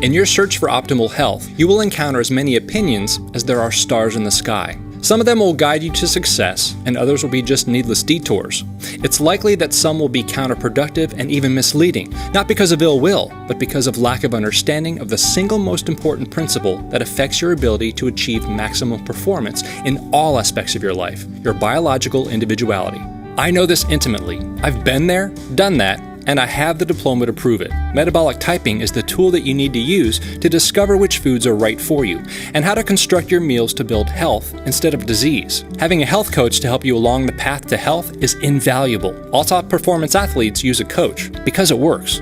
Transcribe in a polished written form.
In your search for optimal health, you will encounter as many opinions as there are stars in the sky. Some of them will guide you to success, and others will be just needless detours. It's likely that some will be counterproductive and even misleading, not because of ill will, but because of lack of understanding of the single most important principle that affects your ability to achieve maximum performance in all aspects of your life, your biological individuality. I know this intimately. I've been there, done that, and I have the diploma to prove it. Metabolic typing is the tool that you need to use to discover which foods are right for you, and how to construct your meals to build health instead of disease. Having a health coach to help you along the path to health is invaluable. All top performance athletes use a coach because it works.